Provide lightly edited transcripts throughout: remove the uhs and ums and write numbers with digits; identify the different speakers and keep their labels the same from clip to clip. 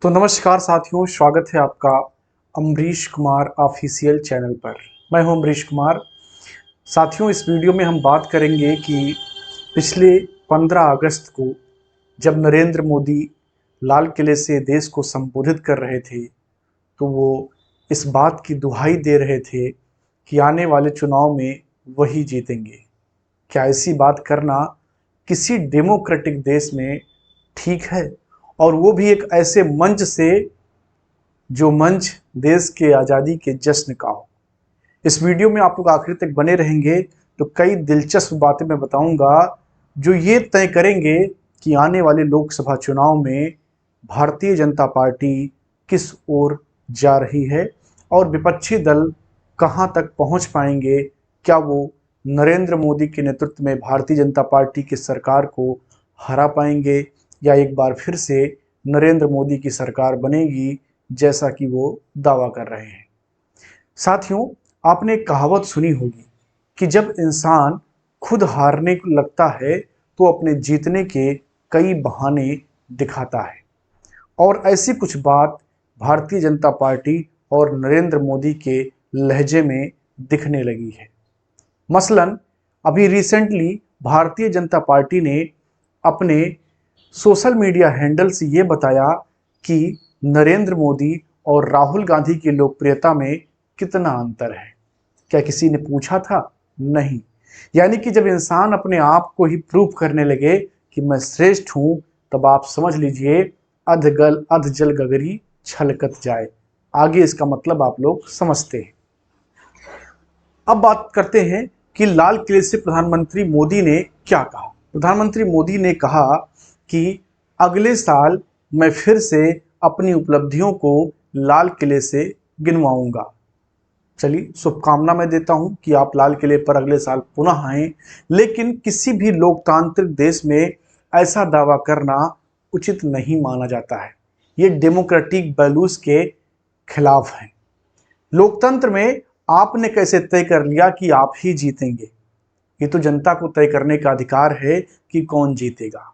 Speaker 1: तो नमस्कार साथियों, स्वागत है आपका अमरीश कुमार ऑफिशियल चैनल पर। मैं हूं अमरीश कुमार। साथियों, इस वीडियो में हम बात करेंगे कि पिछले 15 अगस्त को जब नरेंद्र मोदी लाल किले से देश को संबोधित कर रहे थे, तो वो इस बात की दुहाई दे रहे थे कि आने वाले चुनाव में वही जीतेंगे। क्या ऐसी बात करना किसी डेमोक्रेटिक देश में ठीक है? और वो भी एक ऐसे मंच से जो मंच देश के आज़ादी के जश्न का हो। इस वीडियो में आप लोग आखिर तक बने रहेंगे तो कई दिलचस्प बातें मैं बताऊंगा जो ये तय करेंगे कि आने वाले लोकसभा चुनाव में भारतीय जनता पार्टी किस ओर जा रही है और विपक्षी दल कहां तक पहुंच पाएंगे। क्या वो नरेंद्र मोदी के नेतृत्व में भारतीय जनता पार्टी की सरकार को हरा पाएंगे या एक बार फिर से नरेंद्र मोदी की सरकार बनेगी जैसा कि वो दावा कर रहे हैं। साथियों, आपने एक कहावत सुनी होगी कि जब इंसान खुद हारने को लगता है तो अपने जीतने के कई बहाने दिखाता है, और ऐसी कुछ बात भारतीय जनता पार्टी और नरेंद्र मोदी के लहजे में दिखने लगी है। मसलन अभी रिसेंटली भारतीय जनता पार्टी ने अपने सोशल मीडिया हैंडल से ये बताया कि नरेंद्र मोदी और राहुल गांधी की लोकप्रियता में कितना अंतर है। क्या किसी ने पूछा था? नहीं। यानी कि जब इंसान अपने आप को ही प्रूव करने लगे कि मैं श्रेष्ठ हूं, तब आप समझ लीजिए अध जल गगरी छलकत जाए। आगे इसका मतलब आप लोग समझते हैं। अब बात करते हैं कि लाल किले से प्रधानमंत्री मोदी ने क्या कहा। प्रधानमंत्री मोदी ने कहा कि अगले साल मैं फिर से अपनी उपलब्धियों को लाल किले से गिनवाऊंगा। चलिए, शुभकामना मैं देता हूं कि आप लाल किले पर अगले साल पुनः आएं, लेकिन किसी भी लोकतांत्रिक देश में ऐसा दावा करना उचित नहीं माना जाता है। ये डेमोक्रेटिक वैल्यूज के खिलाफ है। लोकतंत्र में आपने कैसे तय कर लिया कि आप ही जीतेंगे? ये तो जनता को तय करने का अधिकार है कि कौन जीतेगा।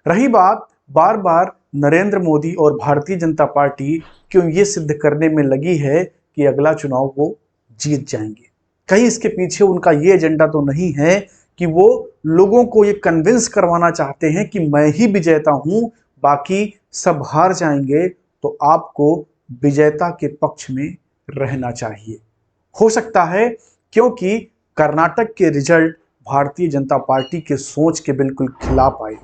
Speaker 1: रही बात बार बार नरेंद्र मोदी और भारतीय जनता पार्टी क्यों ये सिद्ध करने में लगी है कि अगला चुनाव वो जीत जाएंगे, कहीं इसके पीछे उनका ये एजेंडा तो नहीं है कि वो लोगों को ये कन्विंस करवाना चाहते हैं कि मैं ही विजेता हूं, बाकी सब हार जाएंगे, तो आपको विजेता के पक्ष में रहना चाहिए। हो सकता है क्योंकि कर्नाटक के रिजल्ट भारतीय जनता पार्टी के सोच के बिल्कुल खिलाफ आए।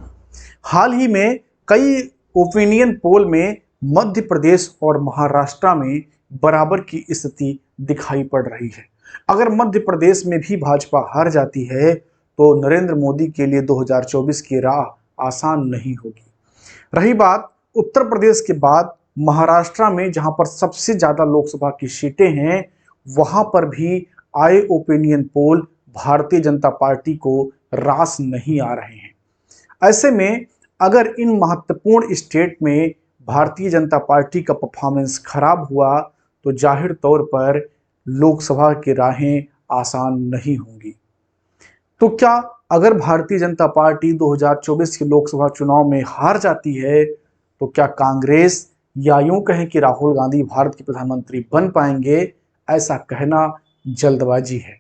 Speaker 1: हाल ही में कई ओपिनियन पोल में मध्य प्रदेश और महाराष्ट्र में बराबर की स्थिति दिखाई पड़ रही है। अगर मध्य प्रदेश में भी भाजपा हार जाती है तो नरेंद्र मोदी के लिए 2024 की राह आसान नहीं होगी। रही बात उत्तर प्रदेश के बाद महाराष्ट्र में, जहां पर सबसे ज्यादा लोकसभा की सीटें हैं, वहां पर भी आए opinion poll Bharatiya Janata party को रास नहीं आ रहे हैं। ऐसे में अगर इन महत्वपूर्ण स्टेट में भारतीय जनता पार्टी का परफॉर्मेंस खराब हुआ तो जाहिर तौर पर लोकसभा की राहें आसान नहीं होंगी। तो क्या अगर भारतीय जनता पार्टी 2024 के लोकसभा चुनाव में हार जाती है तो क्या कांग्रेस या यूं कहें कि राहुल गांधी भारत के प्रधानमंत्री बन पाएंगे? ऐसा कहना जल्दबाजी है।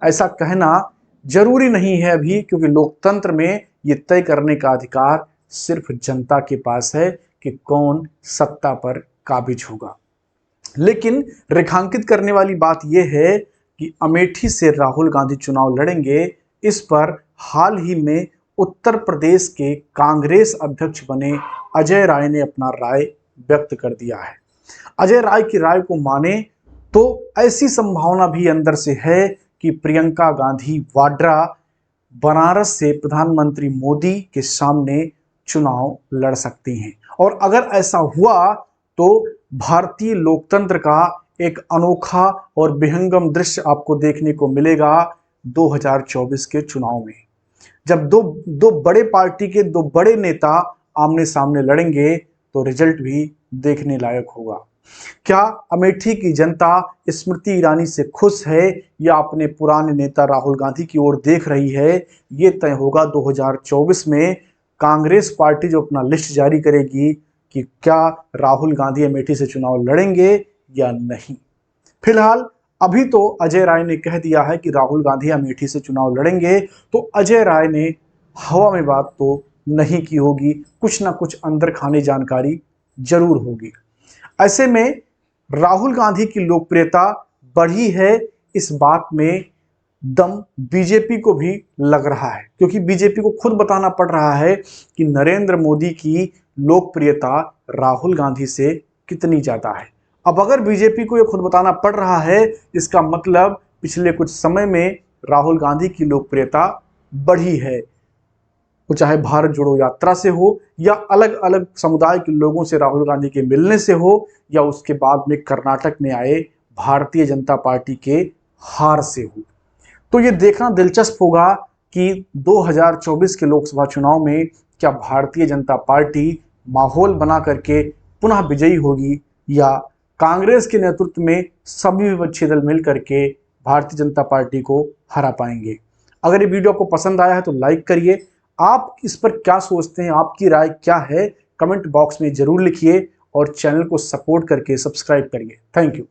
Speaker 1: ऐसा कहना जरूरी नहीं है अभी, क्योंकि लोकतंत्र में ये तय करने का अधिकार सिर्फ जनता के पास है कि कौन सत्ता पर काबिज होगा। लेकिन रेखांकित करने वाली बात यह है कि अमेठी से राहुल गांधी चुनाव लड़ेंगे। इस पर हाल ही में उत्तर प्रदेश के कांग्रेस अध्यक्ष बने अजय राय ने अपना राय व्यक्त कर दिया है। अजय राय की राय को माने तो ऐसी संभावना भी अंदर से है कि प्रियंका गांधी वाड्रा बनारस से प्रधानमंत्री मोदी के सामने चुनाव लड़ सकती हैं। और अगर ऐसा हुआ तो भारतीय लोकतंत्र का एक अनोखा और विहंगम दृश्य आपको देखने को मिलेगा 2024 के चुनाव में, जब दो बड़े पार्टी के दो बड़े नेता आमने सामने लड़ेंगे तो रिजल्ट भी देखने लायक होगा। क्या अमेठी की जनता स्मृति ईरानी से खुश है या अपने पुराने नेता राहुल गांधी की ओर देख रही है? ये तय होगा 2024 में। कांग्रेस पार्टी जो अपना लिस्ट जारी करेगी कि क्या राहुल गांधी अमेठी से चुनाव लड़ेंगे या नहीं। फिलहाल अभी तो अजय राय ने कह दिया है कि राहुल गांधी अमेठी से चुनाव लड़ेंगे, तो अजय राय ने हवा में बात तो नहीं की होगी, कुछ ना कुछ अंदर खाने जानकारी जरूर होगी। ऐसे में राहुल गांधी की लोकप्रियता बढ़ी है, इस बात में दम बीजेपी को भी लग रहा है, क्योंकि बीजेपी को खुद बताना पड़ रहा है कि नरेंद्र मोदी की लोकप्रियता राहुल गांधी से कितनी ज्यादा है। अब अगर बीजेपी को यह खुद बताना पड़ रहा है, इसका मतलब पिछले कुछ समय में राहुल गांधी की लोकप्रियता बढ़ी है। वो चाहे भारत जोड़ो यात्रा से हो, या अलग अलग समुदाय के लोगों से राहुल गांधी के मिलने से हो, या उसके बाद में कर्नाटक में आए भारतीय जनता पार्टी के हार से हो। तो ये देखना दिलचस्प होगा कि 2024 के लोकसभा चुनाव में क्या भारतीय जनता पार्टी माहौल बना करके पुनः विजयी होगी, या कांग्रेस के नेतृत्व में सभी विपक्षी दल मिल करके भारतीय जनता पार्टी को हरा पाएंगे। अगर ये वीडियो आपको पसंद आया है तो लाइक करिए। आप इस पर क्या सोचते हैं, आपकी राय क्या है, कमेंट बॉक्स में जरूर लिखिए और चैनल को सपोर्ट करके सब्सक्राइब करिए। Thank you.